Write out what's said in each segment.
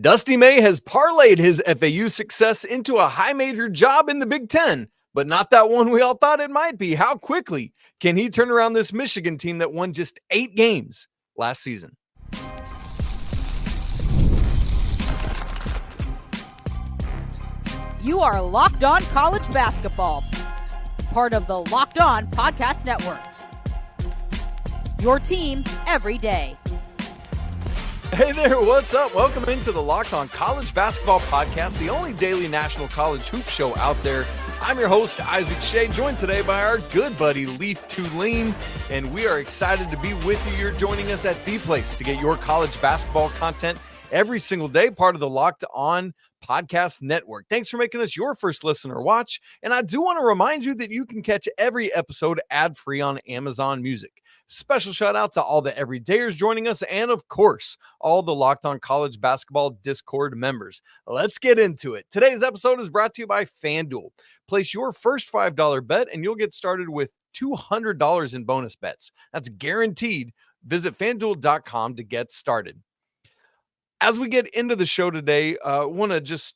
Dusty May has parlayed his FAU success into a high major job in the Big Ten, but not that one we all thought it might be. How quickly can he turn around this Michigan team that won just 8 games last season? You are Locked On College Basketball, part of the Locked On Podcast Network. Your team every day. Hey there, what's up? Welcome into the Locked On College Basketball Podcast, the only daily national college hoop show out there. I'm your host, Isaac Shea, joined today by our good buddy, Leaf Tulane, and we are excited to be with you. You're joining us at the place to get your college basketball content every single day, part of the Locked On Podcast Network. Thanks for making us your first listen or watch, and I do want to remind you that you can catch every episode ad-free on Amazon Music. Special shout out to all the everydayers joining us, and of course, all the Locked On College Basketball Discord members. Let's get into it. Today's episode is brought to you by FanDuel. Place your first $5 bet and you'll get started with $200 in bonus bets. That's guaranteed. Visit FanDuel.com to get started. As we get into the show today, want to just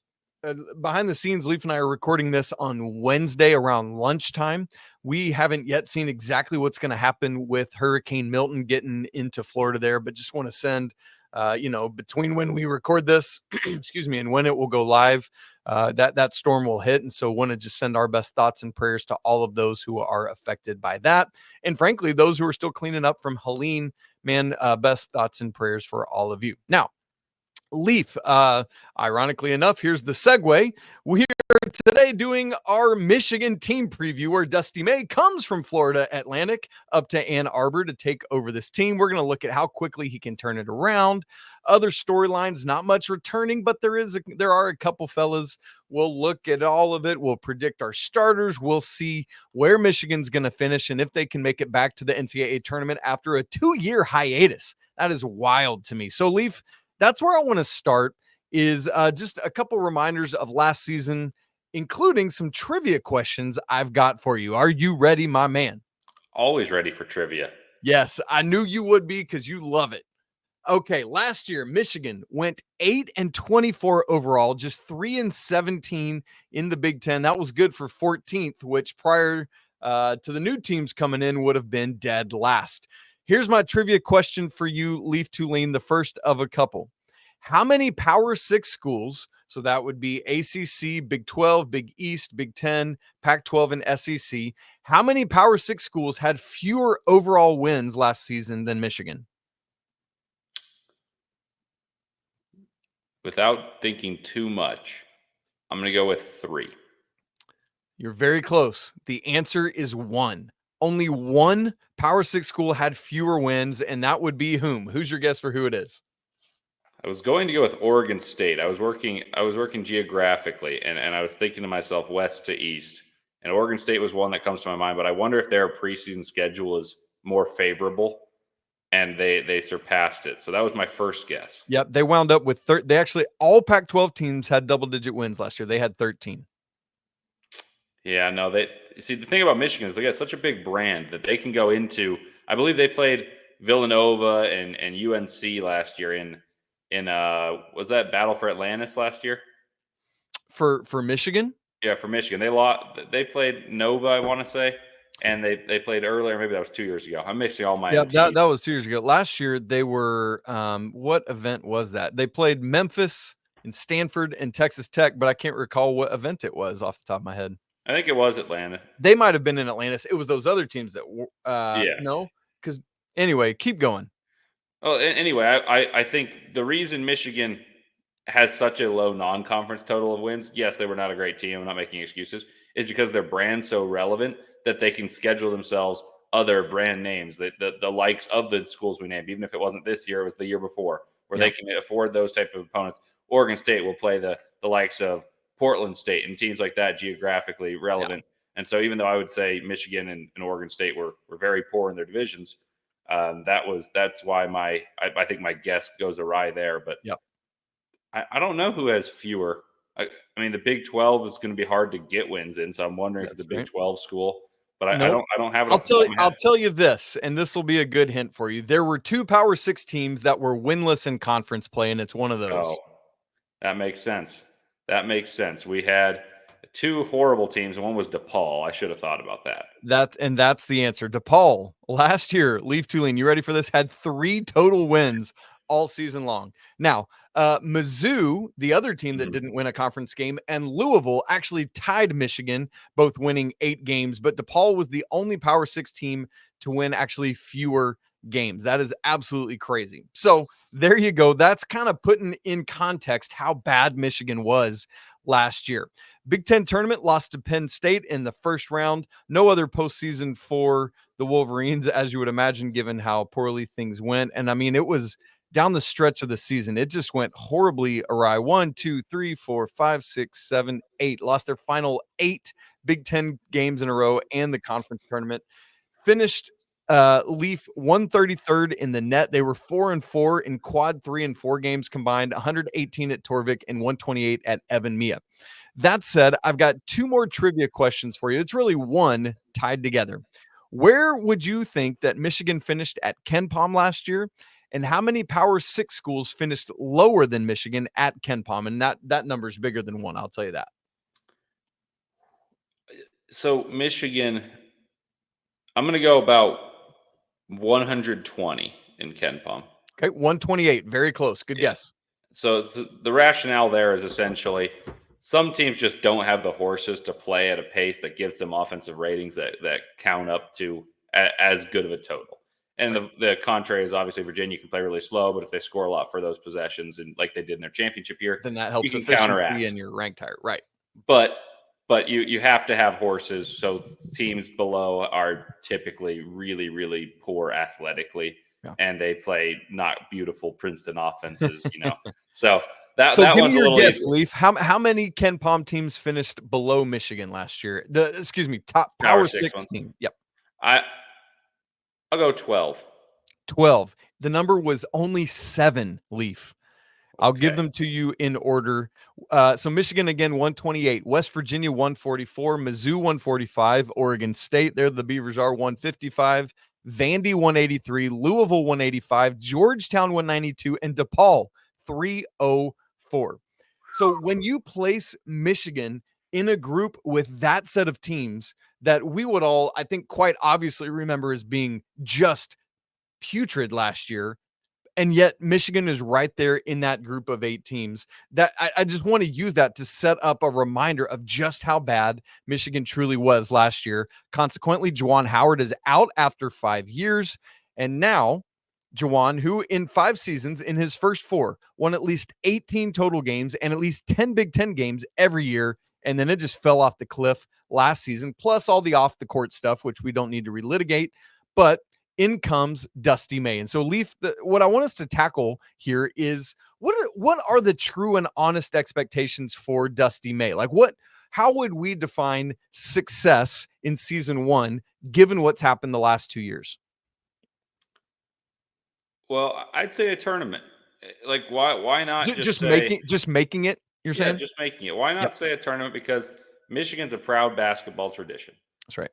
behind the scenes, Leaf and I are recording this on Wednesday around lunchtime. We haven't yet seen exactly what's going to happen with Hurricane Milton getting into Florida there, but just want to send, between when we record this, excuse me, and when it will go live, that storm will hit. And so want to just send our best thoughts and prayers to all of those who are affected by that. And frankly, those who are still cleaning up from Helene, man, best thoughts and prayers for all of you. Now, Leaf, ironically enough, here's the segue. We are today doing our Michigan team preview where Dusty May comes from Florida Atlantic up to Ann Arbor to take over this team. We're going to look at how quickly he can turn it around. Other storylines, not much returning, but there are a couple fellas. We'll look at all of it. We'll predict our starters. We'll see where Michigan's going to finish and if they can make it back to the NCAA tournament after a 2-year hiatus. That is wild to me. So, Leaf, that's where I want to start is just a couple reminders of last season, including some trivia questions I've got for you. Are you ready, my man? Always ready for trivia. Yes, I knew you would be because you love it. Okay, last year, Michigan went 8-24 overall, just 3-17 in the Big Ten. That was good for 14th, which prior to the new teams coming in would have been dead last. Here's my trivia question for you, Leaf Tulane, the first of a couple. How many Power 6 schools, so that would be ACC, Big 12, Big East, Big 10, Pac-12, and SEC, how many Power 6 schools had fewer overall wins last season than Michigan? Without thinking too much, I'm going to go with 3. You're very close. The answer is 1. Only one Power 6 school had fewer wins, and that would be whom? Who's your guess for who it is? I was going to go with Oregon State. I was working geographically, and I was thinking to myself west to east. And Oregon State was one that comes to my mind, but I wonder if their preseason schedule is more favorable, and they surpassed it. So that was my first guess. Yep, they wound up with they actually all Pac-12 teams had double-digit wins last year. They had 13. Yeah, no, the thing about Michigan is they got such a big brand that they can go into. I believe they played Villanova and UNC last year in was that Battle for Atlantis last year? For Michigan? Yeah, for Michigan. They played Nova, I want to say, and they played earlier. Maybe that was 2 years ago. I'm mixing all my that was 2 years ago. Last year they were what event was that? They played Memphis and Stanford and Texas Tech, but I can't recall what event it was off the top of my head. I think it was Atlanta. They might have been in Atlantis. It was those other teams that no, because anyway, keep going. Well, anyway, I think the reason Michigan has such a low non-conference total of wins, yes, they were not a great team, I'm not making excuses, is because their brand's so relevant that they can schedule themselves other brand names, the likes of the schools we named, even if it wasn't this year, it was the year before, where they can afford those type of opponents. Oregon State will play the likes of Portland State and teams like that, geographically relevant. Yeah. And so even though I would say Michigan and Oregon State were very poor in their divisions, that's why I think my guess goes awry there. But yep. I don't know who has fewer. I mean, the Big 12 is going to be hard to get wins in, so I'm wondering if it's a Big 12 school. But I don't have it. I'll tell you this, and this will be a good hint for you. There were 2 Power 6 teams that were winless in conference play, and it's one of those. Oh. That makes sense. That makes sense. We had two horrible teams. One was DePaul. I should have thought about that. That's the answer. DePaul last year, Leaf Tulane, you ready for this? Had 3 total wins all season long. Now, Mizzou, the other team that didn't win a conference game, and Louisville actually tied Michigan, both winning 8 games. But DePaul was the only Power 6 team to win actually fewer games. That is absolutely crazy. So there you go. That's kind of putting in context how bad Michigan was last year. Big Ten tournament lost to Penn State in the first round. No other postseason for the Wolverines, as you would imagine, given how poorly things went. And I mean, it was down the stretch of the season. It just went horribly awry. 1, 2, 3, 4, 5, 6, 7, 8. Lost their final 8 Big Ten games in a row and the conference tournament. Finished Leaf 133rd in the net. They were 4-4 in quad 3 and 4 games combined, 118 at Torvik and 128 at Evan Mia. That said, I've got 2 more trivia questions for you. It's really one tied together. Where would you think that Michigan finished at Ken Palm last year? And how many Power 6 schools finished lower than Michigan at Ken Palm? And that number is bigger than 1, I'll tell you that. So Michigan, I'm going to go about 120 in Ken Palm. Okay, 128. Very close. Good guess. So the rationale there is essentially some teams just don't have the horses to play at a pace that gives them offensive ratings that count up to as good of a total. And the contrary is obviously Virginia can play really slow, but if they score a lot for those possessions and like they did in their championship year, then that helps efficiency counteract. And you're ranked higher. Right. But you have to have horses. So teams below are typically really, really poor athletically. Yeah. And they play not beautiful Princeton offenses, So that give one's me your guess, easier. Leaf. How many Ken Palm teams finished below Michigan last year? Top Power 6 team. Yep. I'll go 12. 12. The number was only 7, Leaf. I'll give them to you in order. So Michigan, again, 128. West Virginia, 144. Mizzou, 145. Oregon State, there the Beavers are, 155. Vandy, 183. Louisville, 185. Georgetown, 192. And DePaul, 304. So when you place Michigan in a group with that set of teams that we would all, I think, quite obviously remember as being just putrid last year, and yet Michigan is right there in that group of 8 teams, that I just want to use that to set up a reminder of just how bad Michigan truly was last year. Consequently, Juwan Howard is out after 5 years. And now Juwan, who in 5 seasons in his first 4 won at least 18 total games and at least 10 Big Ten games every year. And then it just fell off the cliff last season, plus all the off the court stuff, which we don't need to relitigate. But in comes Dusty May. And so Leaf, what I want us to tackle here is what are the true and honest expectations for Dusty May? Like how would we define success in season 1, given what's happened the last 2 years? Well, I'd say a tournament. Like why not just making it? You're saying just making it. Why not say a tournament? Because Michigan's a proud basketball tradition. That's right.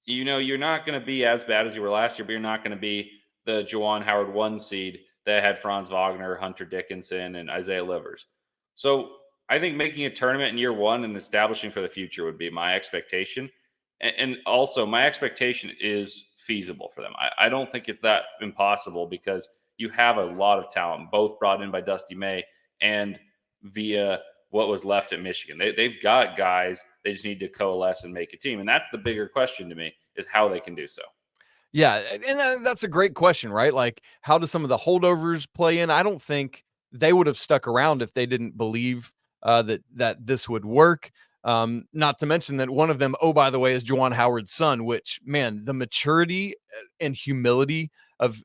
You're not going to be as bad as you were last year, but you're not going to be the Juwan Howard 1 seed that had Franz Wagner, Hunter Dickinson, and Isaiah Livers. So I think making a tournament in year 1 and establishing for the future would be my expectation. And also my expectation is feasible for them. I don't think it's that impossible because you have a lot of talent, both brought in by Dusty May and via what was left at Michigan. They've got guys. They just need to coalesce and make a team. And that's the bigger question to me, is how they can do so. Yeah, and that's a great question, right? Like, how do some of the holdovers play in? I don't think they would have stuck around if they didn't believe that this would work. Not to mention that one of them, oh, by the way, is Juwan Howard's son, which, man, the maturity and humility of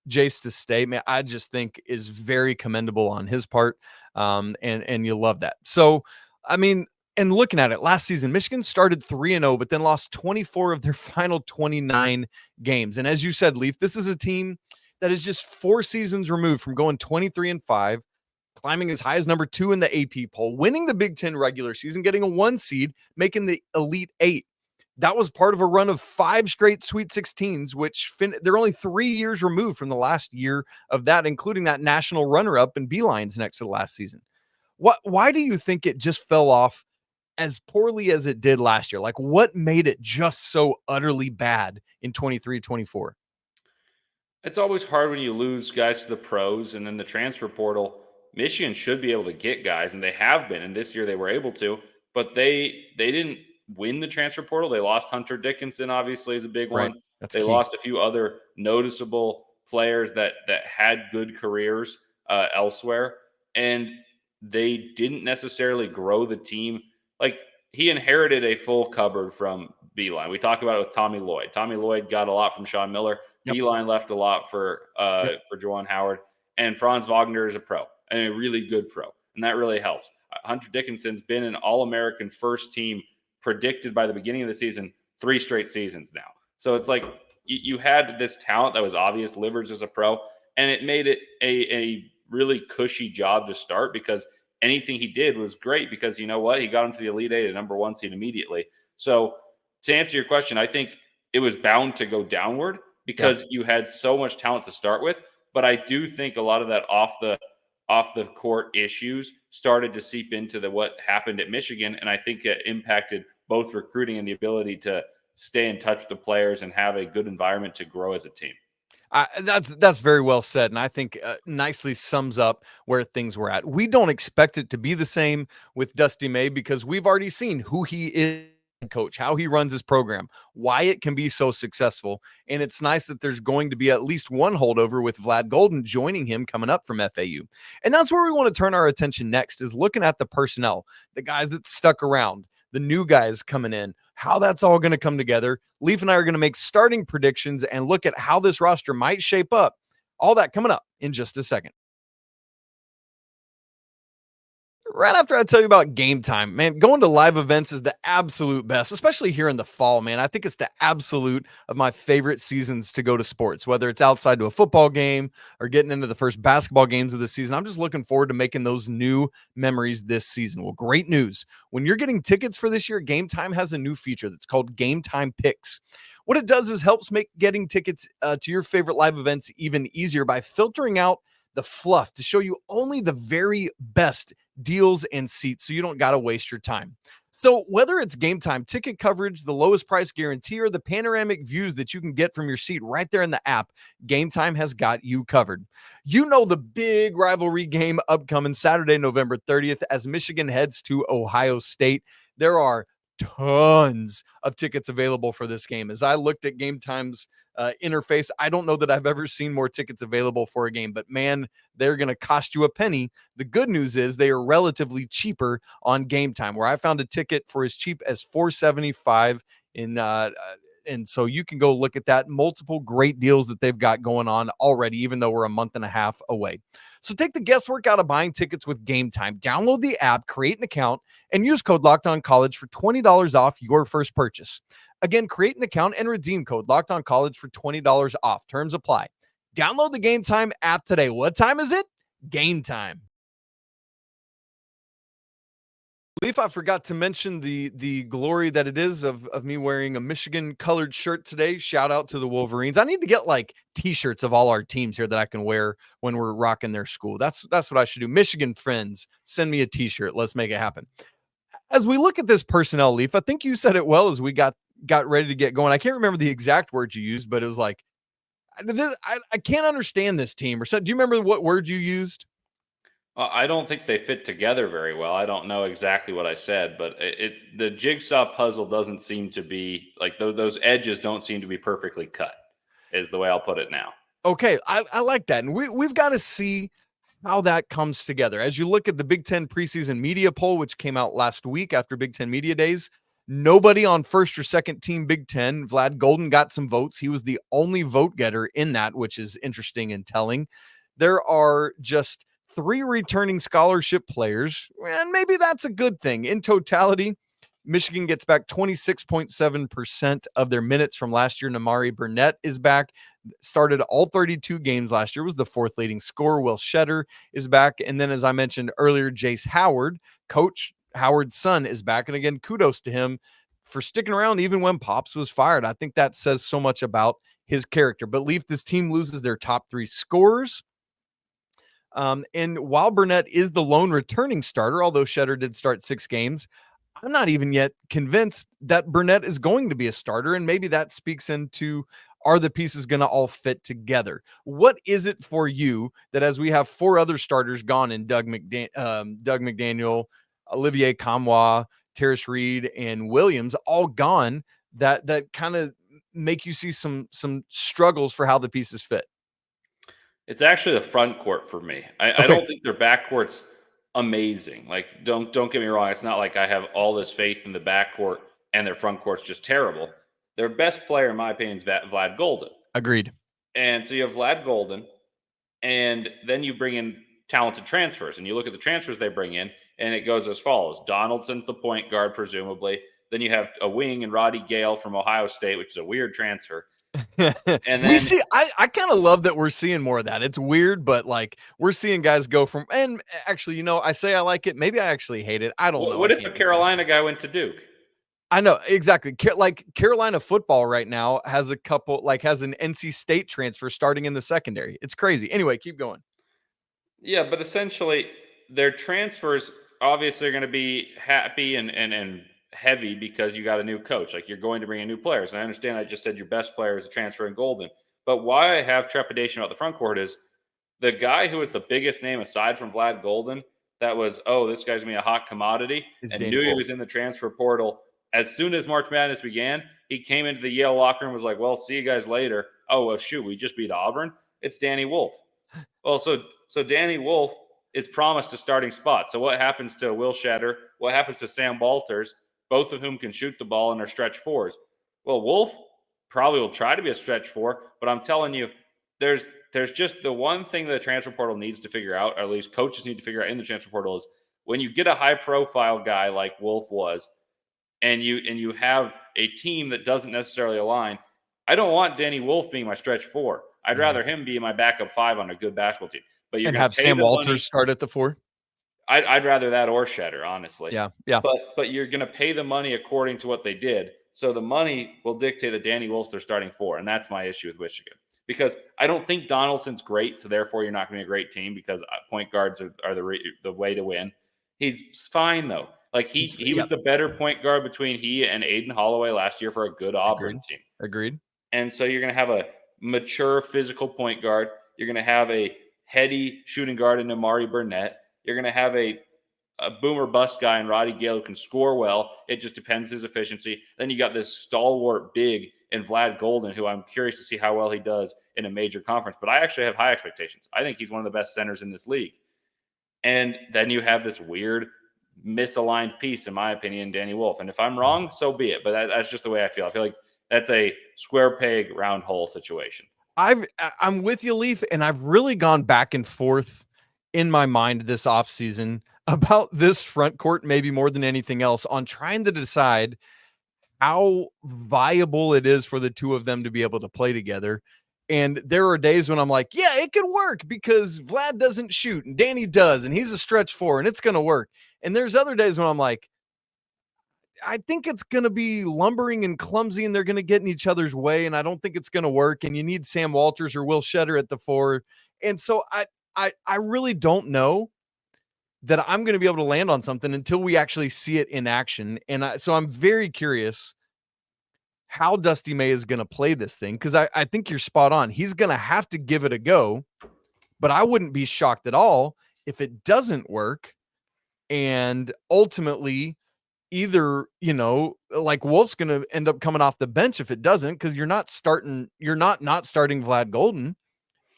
Jace to stay, man, I just think is very commendable on his part. And you love that. So, I mean, and looking at it last season, Michigan started 3-0, but then lost 24 of their final 29 games. And as you said, Leaf, this is a team that is just 4 seasons removed from going 23-5, climbing as high as number 2 in the AP poll, winning the Big Ten regular season, getting a 1 seed, making the Elite 8. That was part of a run of 5 straight Sweet 16s, which they're only 3 years removed from the last year of that, including that national runner-up and Beeline's next to the last season. Why do you think it just fell off as poorly as it did last year? Like, what made it just so utterly bad in 23-24? It's always hard when you lose guys to the pros and then the transfer portal. Michigan should be able to get guys, and they have been. And this year they were able to, but they didn't win the transfer portal. They lost Hunter Dickinson, obviously, is a big Right. one. That's They key. lost a few other noticeable players that had good careers elsewhere, and they didn't necessarily grow the team. Like, he inherited a full cupboard from Beeline. We talk about it with Tommy Lloyd. Tommy Lloyd got a lot from Sean Miller. Yep. Beeline left a lot for Juwan Howard, and Franz Wagner is a pro and a really good pro, and that really helps. Hunter Dickinson's been an All-American first team predicted by the beginning of the season 3 straight seasons now. So it's like you had this talent that was obvious. Livers is a pro, and it made it a really cushy job to start because anything he did was great because you know what? He got him to the Elite Eight, a number 1 seed immediately. So to answer your question, I think it was bound to go downward because you had so much talent to start with. But I do think a lot of that off the court issues started to seep into what happened at Michigan, and I think it impacted both recruiting and the ability to stay in touch with the players and have a good environment to grow as a team. That's very well said, and I think nicely sums up where things were at. We don't expect it to be the same with Dusty May because we've already seen who he is, coach, how he runs his program, why it can be so successful, and it's nice that there's going to be at least one holdover with Vlad Golden joining him coming up from FAU, and that's where we want to turn our attention next is looking at the personnel, the guys that stuck around, the new guys coming in, how that's all going to come together. Leaf and I are going to make starting predictions and look at how this roster might shape up. All that coming up in just a second. Right after I tell you about Game Time, man, going to live events is the absolute best, especially here in the fall, man. I think it's the absolute of my favorite seasons to go to sports, whether it's outside to a football game or getting into the first basketball games of the season. I'm just looking forward to making those new memories this season. Well, great news. When you're getting tickets for this year, Game Time has a new feature that's called Game Time Picks. What it does is helps make getting tickets to your favorite live events even easier by filtering out the fluff to show you only the very best deals and seats so you don't got to waste your time. So whether it's Game Time ticket coverage, the lowest price guarantee, or the panoramic views that you can get from your seat right there in the app, Game Time has got you covered. You know the big rivalry game upcoming Saturday, November 30th as Michigan heads to Ohio State. There are tons of tickets available for this game. As I looked at Game Time's interface, I don't know that I've ever seen more tickets available for a game, but man, they're going to cost you a penny. The good news is they are relatively cheaper on Game Time, where I found a ticket for as cheap as $475 and so you can go look at that. Multiple great deals that they've got going on already, even though we're a month and a half away. So take the guesswork out of buying tickets with Game Time. Download the app, create an account, and use code LOCKEDONCollege for $20 off your first purchase. Again, create an account and redeem code LOCKEDONCollege for $20 off. Terms apply. Download the Game Time app today. What time is it? Game time. Leaf, I forgot to mention the glory that it is of me wearing a Michigan colored shirt today. Shout out to the Wolverines. I need to get like t-shirts of all our teams here that I can wear when we're rocking their school. That's what I should do. Michigan friends, send me a t-shirt. Let's make it happen. As we look at this personnel, Leaf, I think you said it well as we got ready to get going. I can't remember the exact words you used, but it was like, I can't understand this team. Or so, do you remember what word you used? I don't think they fit together very well. I don't know exactly what I said, but the jigsaw puzzle doesn't seem to be like those edges don't seem to be perfectly cut, is the way I'll put it now. Okay, I like that. And we've got to see how that comes together. As you look at the Big Ten preseason media poll, which came out last week after Big Ten Media Days, nobody on first or second team Big Ten. Vlad Golden got some votes. He was the only vote getter in that, which is interesting and telling. There are just 3 returning scholarship players, and maybe that's a good thing. In totality, Michigan gets back 26.7% of their minutes from last year. Nimari Burnett is back. Started all 32 games last year, was the 4th leading scorer. Will Shedder is back. And then, as I mentioned earlier, Jace Howard, Coach Howard's son, is back. And again, kudos to him for sticking around even when Pops was fired. I think that says so much about his character. But Leaf, this team loses their top 3 scorers. And while Burnett is the lone returning starter, although Shetter did start 6 games, I'm not even yet convinced that Burnett is going to be a starter. And maybe that speaks into, are the pieces going to all fit together? What is it for you that as we have 4 other starters gone in Doug McDaniel, Olivier Kamwa, Terrace Reed, and Williams all gone, that kind of make you see some struggles for how the pieces fit? It's actually the front court for me. I Okay. don't think their backcourt's amazing. Like, don't get me wrong. It's not like I have all this faith in the backcourt and their front court's just terrible. Their best player, in my opinion, is Vlad Golden. Agreed. And so you have Vlad Golden, and then you bring in talented transfers. And you look at the transfers they bring in, and it goes as follows. Donaldson's the point guard, presumably. Then you have a wing and Roddy Gale from Ohio State, which is a weird transfer. And then we see, I kind of love that we're seeing more of that. It's weird, but like we're seeing guys go from, and actually, I say I like it. Maybe I actually hate it. I don't know. What if a Carolina guy went to Duke? I know exactly. Like Carolina football right now has has an NC State transfer starting in the secondary. It's crazy. Anyway, keep going. Yeah, but essentially their transfers obviously are going to be happy and heavy because you got a new coach. Like, you're going to bring in new players. And I understand I just said your best player is a transfer in Golden. But why I have trepidation about the front court is the guy who was the biggest name aside from Vlad Golden that was, this guy's going to be a hot commodity, and knew he was in the transfer portal. As soon as March Madness began, he came into the Yale locker room and was like, well, see you guys later. Oh, well, shoot, we just beat Auburn. It's Danny Wolf. Well, so Danny Wolf is promised a starting spot. So what happens to Will Shetter? What happens to Sam Walters? Both of whom can shoot the ball and are stretch fours. Well, Wolf probably will try to be a stretch 4, but I'm telling you, there's just the one thing that the transfer portal needs to figure out, or at least coaches need to figure out in the transfer portal, is when you get a high-profile guy like Wolf was, and you have a team that doesn't necessarily align. I don't want Danny Wolf being my stretch 4. I'd rather him be my backup 5 on a good basketball team. But you're going to have Sam Walters start at the 4. I'd rather that or Shetter, honestly. Yeah. But you're going to pay the money according to what they did. So the money will dictate that Danny Wolf's their starting 4, and that's my issue with Michigan. Because I don't think Donaldson's great, so therefore you're not going to be a great team because point guards are the way to win. He's fine, though. Like, he was the better point guard between he and Aiden Holloway last year for a good Auburn team. Agreed. And so you're going to have a mature physical point guard. You're going to have a heady shooting guard in Nimari Burnett. You're going to have a boomer bust guy in Roddy Gale who can score well. It just depends his efficiency. Then you got this stalwart big in Vlad Golden, who I'm curious to see how well he does in a major conference. But I actually have high expectations. I think he's one of the best centers in this league. And then you have this weird misaligned piece, in my opinion, Danny Wolf. And if I'm wrong, so be it. But that's just the way I feel. I feel like that's a square peg, round hole situation. I'm with you, Leaf, and I've really gone back and forth in my mind this offseason about this front court, maybe more than anything else, on trying to decide how viable it is for the two of them to be able to play together. And there are days when I'm like, yeah, it could work because Vlad doesn't shoot and Danny does, and he's a stretch 4 and it's going to work. And there's other days when I'm like, I think it's going to be lumbering and clumsy and they're going to get in each other's way. And I don't think it's going to work. And you need Sam Walters or Will Shetter at the 4. And so I really don't know that I'm going to be able to land on something until we actually see it in action. And so I'm very curious how Dusty May is going to play this thing, because I think you're spot on. He's going to have to give it a go, but I wouldn't be shocked at all if it doesn't work. And ultimately, either, like Wolf's going to end up coming off the bench if it doesn't, because you're not starting Vlad Golden.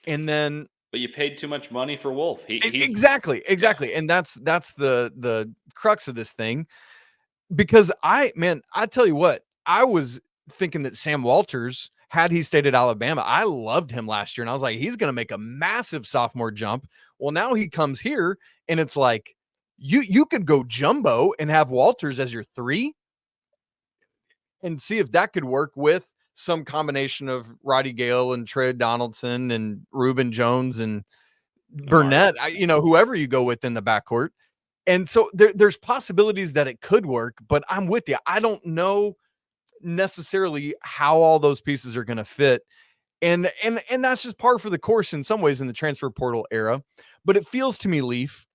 And then, but you paid too much money for Wolf. Exactly. And that's the crux of this thing, because I tell you what, I was thinking that Sam Walters, had he stayed at Alabama, I loved him last year. And I was like, he's going to make a massive sophomore jump. Well, now he comes here and it's like, you could go jumbo and have Walters as your 3 and see if that could work with some combination of Roddy Gale and Trey Donaldson and Reuben Jones and Burnett, whoever you go with in the backcourt. And so there's possibilities that it could work, but I'm with you. I don't know necessarily how all those pieces are going to fit. And that's just par for the course in some ways in the transfer portal era. But it feels to me, Leaf,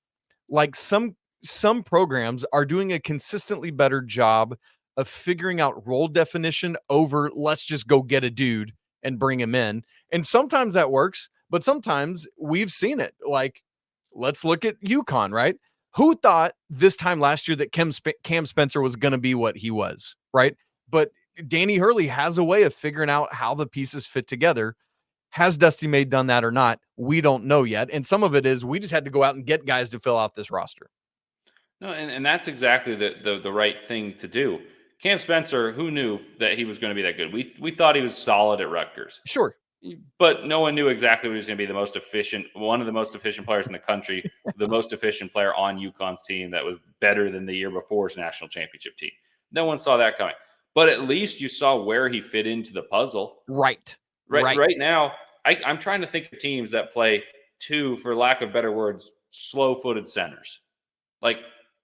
like some programs are doing a consistently better job of figuring out role definition over let's just go get a dude and bring him in. And sometimes that works, but sometimes we've seen it. Like, let's look at UConn, right? Who thought this time last year that Cam Spencer was going to be what he was, right? But Danny Hurley has a way of figuring out how the pieces fit together. Has Dusty May done that or not? We don't know yet. And some of it is we just had to go out and get guys to fill out this roster. No, and that's exactly the right thing to do. Cam Spencer, who knew that he was going to be that good? We thought he was solid at Rutgers. Sure. But no one knew exactly when he was going to be one of the most efficient players in the country, the most efficient player on UConn's team that was better than the year before's national championship team. No one saw that coming. But at least you saw where he fit into the puzzle. Right now, I'm trying to think of teams that play two, for lack of better words, slow-footed centers. Like,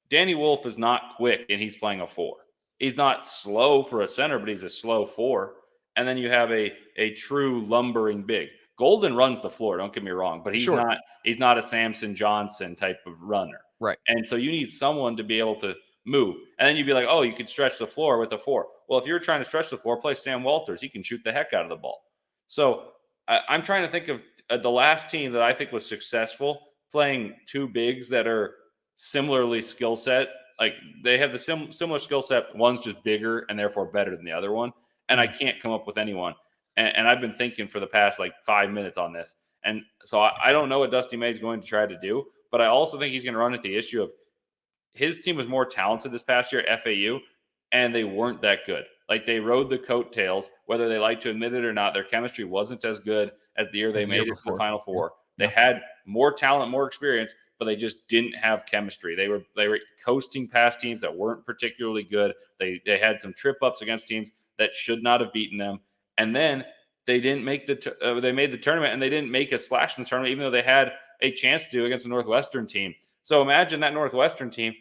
Danny Wolf is not quick, and he's playing a 4. He's not slow for a center, but he's a slow 4. And then you have a true lumbering big. Golden runs the floor, don't get me wrong, but he's not a Samson Johnson type of runner. Right. And so you need someone to be able to move. And then you'd be like, oh, you could stretch the floor with a 4. Well, if you're trying to stretch the floor, play Sam Walters. He can shoot the heck out of the ball. So I'm trying to think of the last team that I think was successful playing two bigs that are similarly skill set. Like, they have the similar skill set. One's just bigger and therefore better than the other one. And I can't come up with anyone. And I've been thinking for the past 5 minutes on this. And so I don't know what Dusty May is going to try to do, but I also think he's going to run into the issue of his team was more talented this past year at FAU, and they weren't that good. Like, they rode the coattails, whether they like to admit it or not. Their chemistry wasn't as good as the year they made it to the Final Four. They had more talent, more experience, but they just didn't have chemistry. They were coasting past teams that weren't particularly good. They had some trip ups against teams that should not have beaten them, and then they didn't make they made the tournament, and they didn't make a splash in the tournament, even though they had a chance to against the Northwestern team. So imagine that Northwestern team,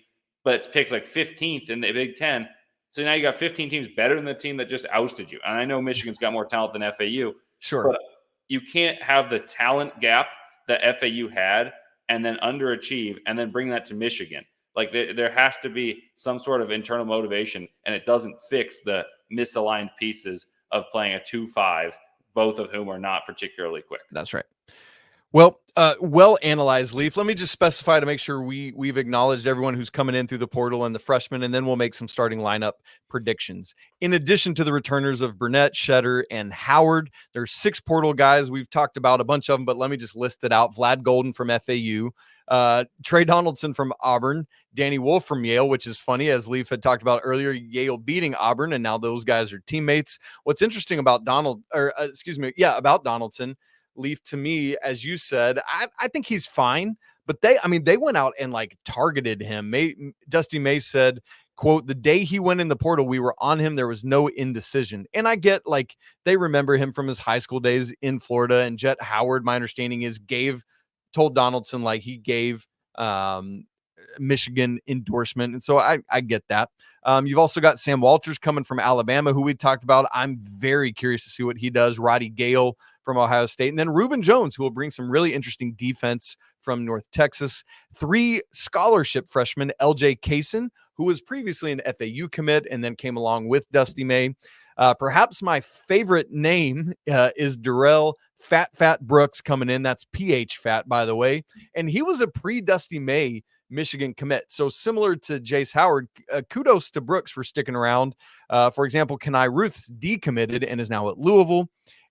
but it's picked 15th in the Big Ten. So now you got 15 teams better than the team that just ousted you. And I know Michigan's got more talent than FAU. Sure. But you can't have the talent gap that FAU had and then underachieve and then bring that to Michigan. There has to be some sort of internal motivation, and it doesn't fix the misaligned pieces of playing a 2-5s, both of whom are not particularly quick. That's right. Well, well analyzed, Leaf. Let me just specify to make sure we've acknowledged everyone who's coming in through the portal and the freshmen, and then we'll make some starting lineup predictions. In addition to the returners of Burnett, Shetter, and Howard, there's 6 portal guys. We've talked about a bunch of them, but let me just list it out. Vlad Golden from FAU, Trey Donaldson from Auburn, Danny Wolf from Yale, which is funny, as Leaf had talked about earlier, Yale beating Auburn, and now those guys are teammates. What's interesting about about Donaldson, Leaf, to me, as you said, I think he's fine, but they went out and targeted him. Dusty May said, quote, the day he went in the portal, we were on him. There was no indecision. And I get they remember him from his high school days in Florida, and Jet Howard, my understanding is, told Donaldson he gave Michigan endorsement. And so I get that. You've also got Sam Walters coming from Alabama, who we talked about. I'm very curious to see what he does. Roddy Gale from Ohio State, and then Reuben Jones, who will bring some really interesting defense from North Texas. 3 scholarship freshmen, LJ Kaysen, who was previously an FAU commit and then came along with Dusty May. Perhaps my favorite name is Darrell Fat Brooks coming in. That's PH Fat, by the way. And he was a pre-Dusty May Michigan commit. So similar to Jace Howard, kudos to Brooks for sticking around. For example, Kenai Ruth's decommitted and is now at Louisville.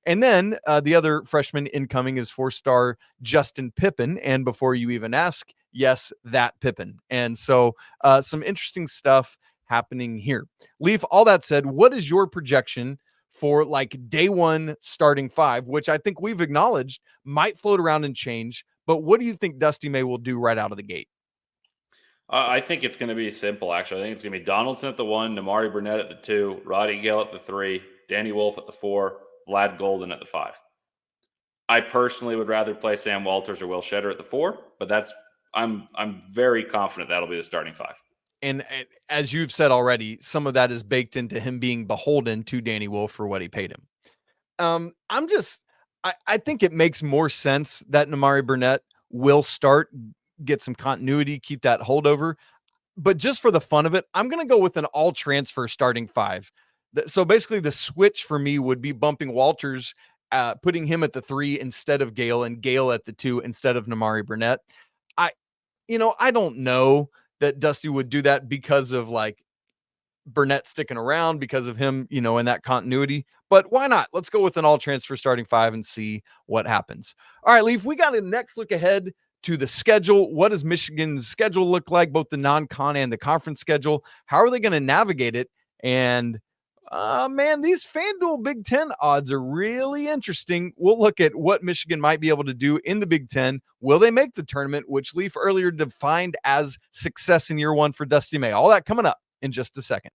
And then the other freshman incoming is 4-star Justin Pippen. And before you even ask, yes, that Pippen. And so some interesting stuff happening here. Leaf, all that said, what is your projection for day one starting 5, which I think we've acknowledged might float around and change, but what do you think Dusty May will do right out of the gate? I think it's going to be simple, actually. I think it's going to be Donaldson at the 1, Nimari Burnett at the 2, Roddy Gale at the 3, Danny Wolf at the 4, Vlad Golden at the 5. I personally would rather play Sam Walters or Will Shetter at the 4, but I'm very confident that'll be the starting 5. And as you've said already, some of that is baked into him being beholden to Danny Wolf for what he paid him. I think it makes more sense that Nimari Burnett will start, get some continuity, keep that holdover. But just for the fun of it, I'm going to go with an all transfer starting five. So basically, the switch for me would be bumping Walters, putting him at the 3 instead of Gale, and Gale at the 2 instead of Nimari Burnett. I don't know that Dusty would do that because of like Burnett sticking around, because of him, in that continuity. But why not? Let's go with an all transfer starting five and see what happens. All right, Leaf, we got a next look ahead to the schedule. What does Michigan's schedule look like, both the non-con and the conference schedule? How are they going to navigate it? And man, these FanDuel Big Ten odds are really interesting. We'll look at what Michigan might be able to do in the Big Ten. Will they make the tournament, which Leaf earlier defined as success in year one for Dusty May? All that coming up in just a second.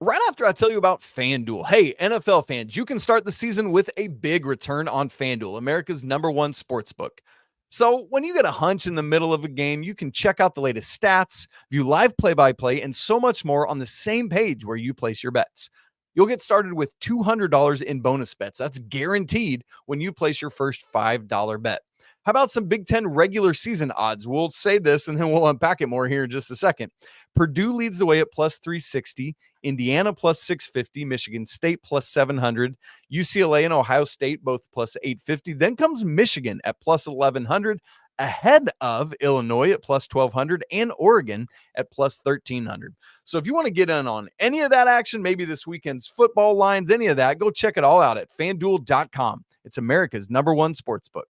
Right after I tell you about FanDuel. Hey, NFL fans, you can start the season with a big return on FanDuel, America's #1 sportsbook. So when you get a hunch in the middle of a game, you can check out the latest stats, view live play-by-play, and so much more on the same page where you place your bets. You'll get started with $200 in bonus bets. That's guaranteed when you place your first $5 bet. How about some Big Ten regular season odds? We'll say this and then we'll unpack it more here in just a second. Purdue leads the way at plus 360, Indiana plus 650, Michigan State plus 700, UCLA and Ohio State both plus 850. Then comes Michigan at plus 1100, ahead of Illinois at plus 1200 and Oregon at plus 1300. So if you want to get in on any of that action, maybe this weekend's football lines, any of that, go check it all out at FanDuel.com. It's America's #1 sportsbook.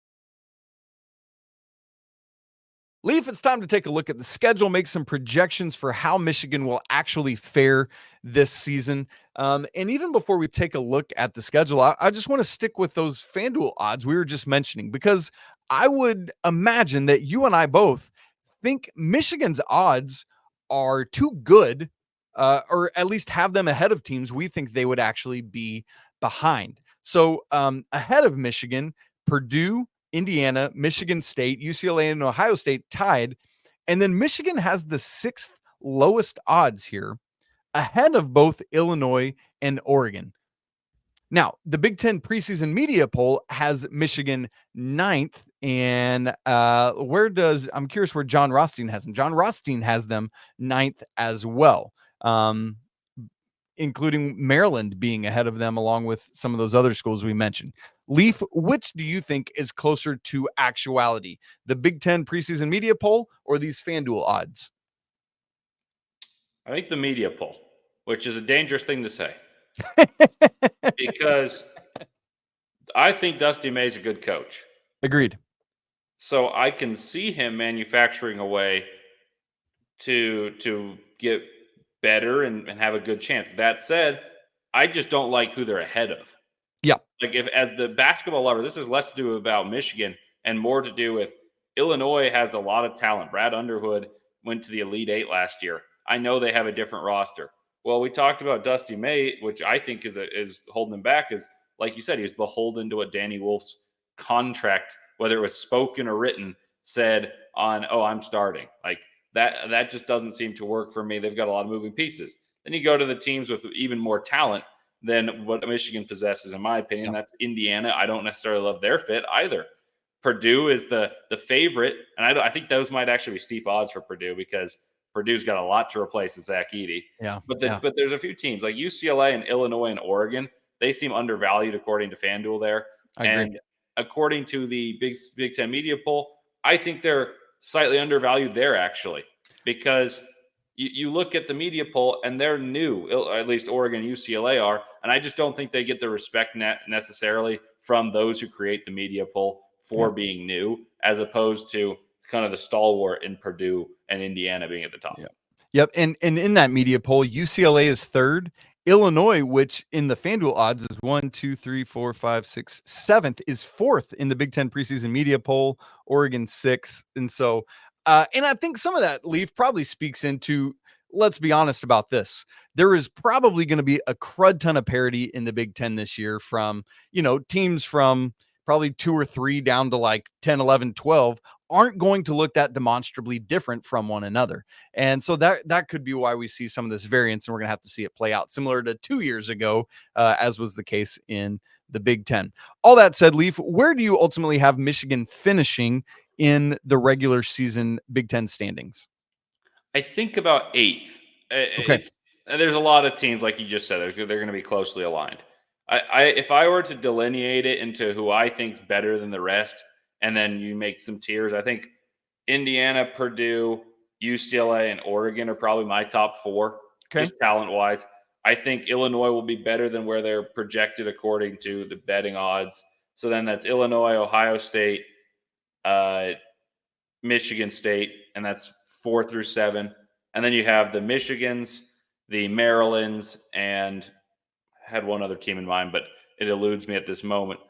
Leaf, it's time to take a look at the schedule, make some projections for how Michigan will actually fare this season. And even before we take a look at the schedule, I just want to stick with those FanDuel odds we were just mentioning, because I would imagine that you and I both think Michigan's odds are too good, or at least have them ahead of teams we think they would actually be behind. So ahead of Michigan, Purdue, Indiana, Michigan State, UCLA, and Ohio State tied. And then Michigan has the 6th lowest odds here, ahead of both Illinois and Oregon. Now, the Big Ten preseason media poll has Michigan 9th. And I'm curious where John Rothstein has them. John Rothstein has them 9th as well, including Maryland being ahead of them, along with some of those other schools we mentioned. Leaf, which do you think is closer to actuality? The Big Ten preseason media poll or these FanDuel odds? I think the media poll, which is a dangerous thing to say. Because I think Dusty May's a good coach. Agreed. So I can see him manufacturing a way to get better and have a good chance. That said, I just don't like who they're ahead of. Yeah. Like, if as the basketball lover, this is less to do about Michigan and more to do with Illinois has a lot of talent. Brad Underwood went to the Elite Eight last year. I know they have a different roster. Well, we talked about Dusty May, which I think is holding him back, is, like you said, he was beholden to what Danny Wolf's contract, whether it was spoken or written, said on, I'm starting. Like, that just doesn't seem to work for me. They've got a lot of moving pieces. Then you go to the teams with even more talent than what Michigan possesses, in my opinion. That's Indiana. I don't necessarily love their fit either. Purdue is the favorite, and I think those might actually be steep odds for Purdue, because Purdue's got a lot to replace in Zach Edey. Yeah. But there's a few teams like UCLA and Illinois and Oregon. They seem undervalued according to FanDuel there. And according to the Big Ten media poll, I think they're slightly undervalued there, actually, because you look at the media poll and they're new, at least Oregon and UCLA are, and I just don't think they get the respect necessarily from those who create the media poll for being new, as opposed to kind of the stalwart in Purdue and Indiana being at the top. Yep. And in that media poll, UCLA is 3rd. Illinois, which in the FanDuel odds is 1, 2, 3, 4, 5, 6, 7th, is 4th in the Big Ten preseason media poll. Oregon 6th. And so, and I think some of that, Leaf, probably speaks into, let's be honest about this. There is probably going to be a crud ton of parity in the Big Ten this year from, teams from probably 2 or 3 down to like 10, 11, 12 aren't going to look that demonstrably different from one another. And so that could be why we see some of this variance, and we're going to have to see it play out similar to 2 years ago, as was the case in the Big Ten. All that said, Leaf, where do you ultimately have Michigan finishing in the regular season Big Ten standings? I think about 8th. Okay. There's a lot of teams, like you just said, they're going to be closely aligned. If I were to delineate it into who I think's better than the rest, and then you make some tiers, I think Indiana, Purdue, UCLA, and Oregon are probably my top 4, just talent-wise. I think Illinois will be better than where they're projected according to the betting odds. So then that's Illinois, Ohio State, Michigan State, and that's 4 through 7. And then you have the Michigans, the Marylands, and I had one other team in mind, but it eludes me at this moment.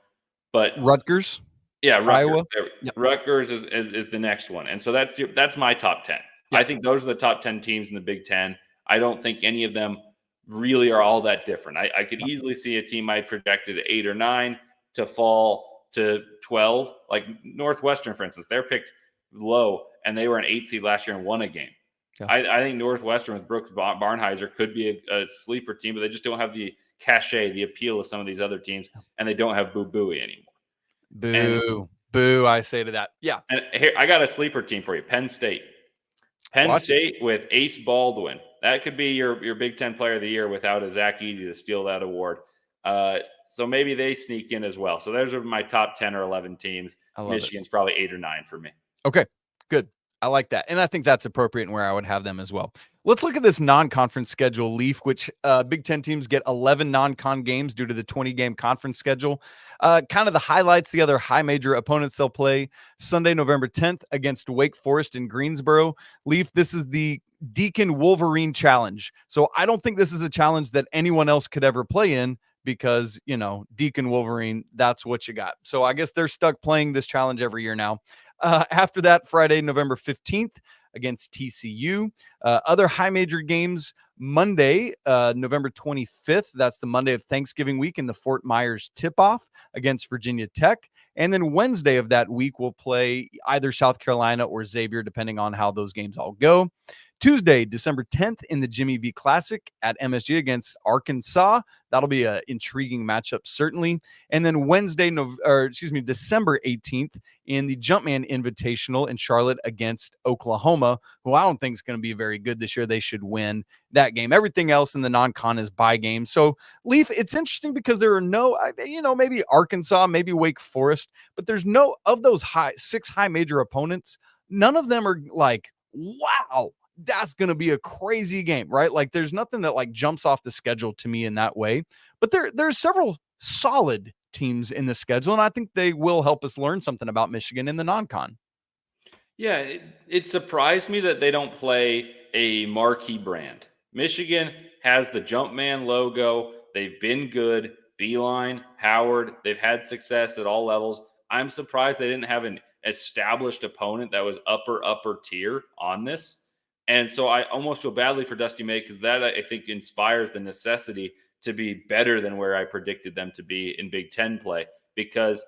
But Rutgers? Yeah, Rutgers. Iowa? Yep. Rutgers is the next one. And so that's my top 10. Yep. I think those are the top 10 teams in the Big Ten. I don't think any of them really are all that different. I could easily see a team I projected 8 or 9 to fall to 12. Like Northwestern, for instance, they're picked low, and they were an 8 seed last year and won a game. Yeah. I think Northwestern with Brooks Barnheiser could be a sleeper team, but they just don't have the cachet, the appeal of some of these other teams, and they don't have Boo Booey anymore. Boo, I say to that. Yeah. And here, I got a sleeper team for you, Penn State. Penn State with Ace Baldwin. That could be your Big Ten Player of the Year without a Zach Edey to steal that award. So maybe they sneak in as well. So those are my top 10 or 11 teams. Michigan's probably 8 or 9 for me. Okay, good. I like that. And I think that's appropriate and where I would have them as well. Let's look at this non-conference schedule, Leaf, which Big Ten teams get 11 non-con games due to the 20-game conference schedule. Kind of the highlights, the other high major opponents they'll play Sunday, November 10th against Wake Forest in Greensboro. Leaf, this is the Deacon Wolverine Challenge. So I don't think this is a challenge that anyone else could ever play in because, Deacon Wolverine, that's what you got. So I guess they're stuck playing this challenge every year now. After that, Friday, November 15th against TCU. Other high major games, Monday, November 25th. That's the Monday of Thanksgiving week in the Fort Myers tip-off against Virginia Tech. And then Wednesday of that week, we'll play either South Carolina or Xavier, depending on how those games all go. Tuesday, December 10th in the Jimmy V Classic at MSG against Arkansas. That'll be an intriguing matchup, certainly. And then December 18th in the Jumpman Invitational in Charlotte against Oklahoma, who I don't think is going to be very good this year. They should win that game. Everything else in the non-con is bye games. So, Leaf, it's interesting because there are no, maybe Arkansas, maybe Wake Forest, but there's no of those 6 high major opponents. None of them are like, wow, that's going to be a crazy game, right? Like there's nothing that like jumps off the schedule to me in that way, but there's several solid teams in the schedule. And I think they will help us learn something about Michigan in the non-con. Yeah. It surprised me that they don't play a marquee brand. Michigan has the Jumpman logo. They've been good. Beeline, Howard, they've had success at all levels. I'm surprised they didn't have an established opponent that was upper tier on this. And so I almost feel badly for Dusty May because that, I think, inspires the necessity to be better than where I predicted them to be in Big Ten play. Because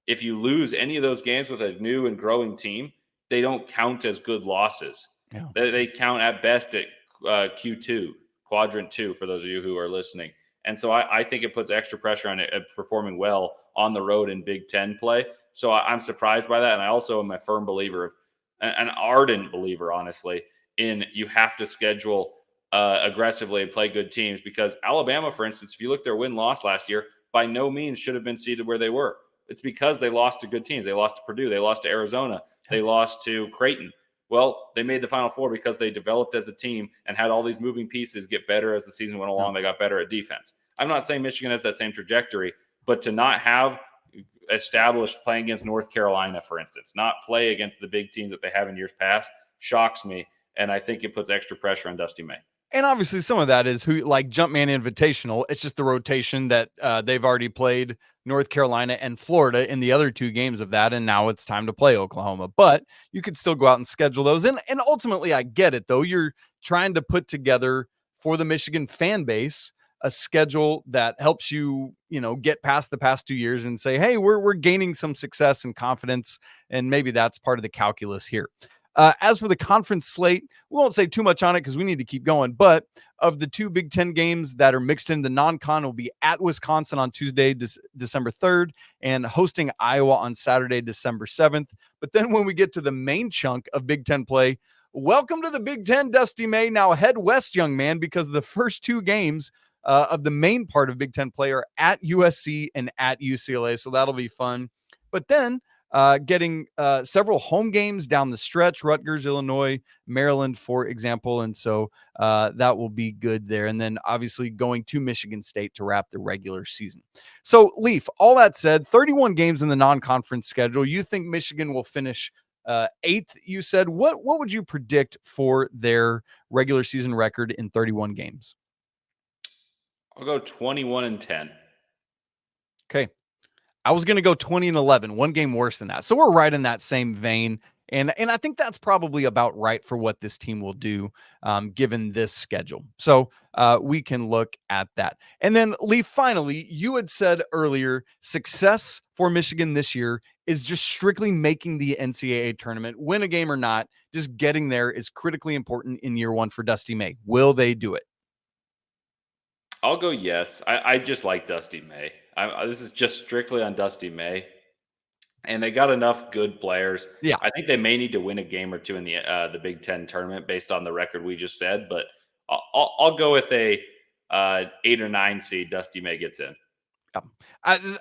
if you lose any of those games with a new and growing team, they don't count as good losses. Yeah. They count at best at Q2, quadrant 2, for those of you who are listening. And so I think it puts extra pressure on it performing well on the road in Big Ten play. So I'm surprised by that. And I also am a firm believer, an ardent believer, honestly, in you have to schedule aggressively and play good teams, because Alabama, for instance, if you look at their win-loss last year, by no means should have been seated where they were. It's because they lost to good teams. They lost to Purdue. They lost to Arizona. They lost to Creighton. Well, they made the Final Four because they developed as a team and had all these moving pieces get better as the season went along. They got better at defense. I'm not saying Michigan has that same trajectory, but to not have established playing against North Carolina, for instance, not play against the big teams that they have in years past, shocks me. And I think it puts extra pressure on Dusty May. And obviously some of that is like Jumpman Invitational. It's just the rotation that they've already played North Carolina and Florida in the other 2 games of that. And now it's time to play Oklahoma, but you could still go out and schedule those. And ultimately I get it though. You're trying to put together for the Michigan fan base a schedule that helps you, get past the past 2 years and say, hey, we're gaining some success and confidence, and maybe that's part of the calculus here. As for the conference slate, we won't say too much on it because we need to keep going. But of the 2 Big Ten games that are mixed into non-con, will be at Wisconsin on Tuesday, December 3rd, and hosting Iowa on Saturday, December 7th. But then when we get to the main chunk of Big Ten play, welcome to the Big Ten, Dusty May. Now head west, young man, because the first 2 games of the main part of Big Ten play are at USC and at UCLA. So that'll be fun. But then getting several home games down the stretch, Rutgers, Illinois, Maryland, for example. And so that will be good there. And then obviously going to Michigan State to wrap the regular season. So Leaf, all that said, 31 games in the non-conference schedule. You think Michigan will finish 8th, you said. What would you predict for their regular season record in 31 games? I'll go 21-10. Okay. I was going to go 20-11, 1 game worse than that. So we're right in that same vein. And I think that's probably about right for what this team will do, given this schedule. So we can look at that. And then, Lee, finally, you had said earlier, success for Michigan this year is just strictly making the NCAA tournament. Win a game or not, just getting there is critically important in year 1 for Dusty May. Will they do it? I'll go yes. I just like Dusty May. This is just strictly on Dusty May. And they got enough good players. Yeah. I think they may need to win a game or 2 in the Big Ten tournament based on the record we just said. But I'll go with a 8 or 9 seed. Dusty May gets in.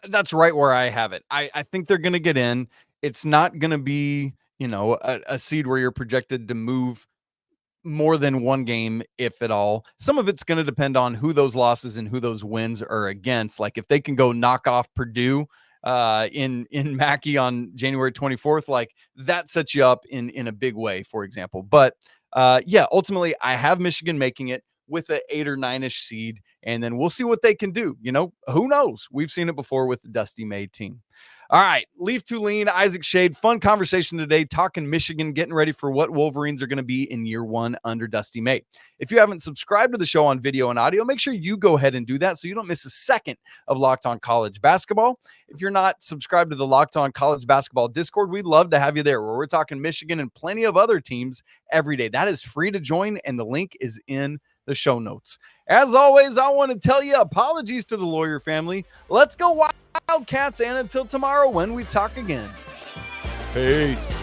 That's right where I have it. I think they're going to get in. It's not going to be, a seed where you're projected to move more than 1 game, if at all. Some of it's going to depend on who those losses and who those wins are against. Like if they can go knock off Purdue in Mackey on January 24th, like that sets you up in a big way, for example. But ultimately I have Michigan making it with an 8 or 9-ish seed, and then we'll see what they can do. Who knows? We've seen it before with the Dusty May team. All right, Leaf Tulane, Isaac Shade, fun conversation today, talking Michigan, getting ready for what Wolverines are going to be in year 1 under Dusty May. If you haven't subscribed to the show on video and audio, make sure you go ahead and do that so you don't miss a second of Locked On College Basketball. If you're not subscribed to the Locked On College Basketball Discord, we'd love to have you there, where we're talking Michigan and plenty of other teams every day. That is free to join, and the link is in the show notes. As always, I want to tell you, apologies to the Lawyer family. Let's go Wildcats, and until tomorrow when we talk again. Peace.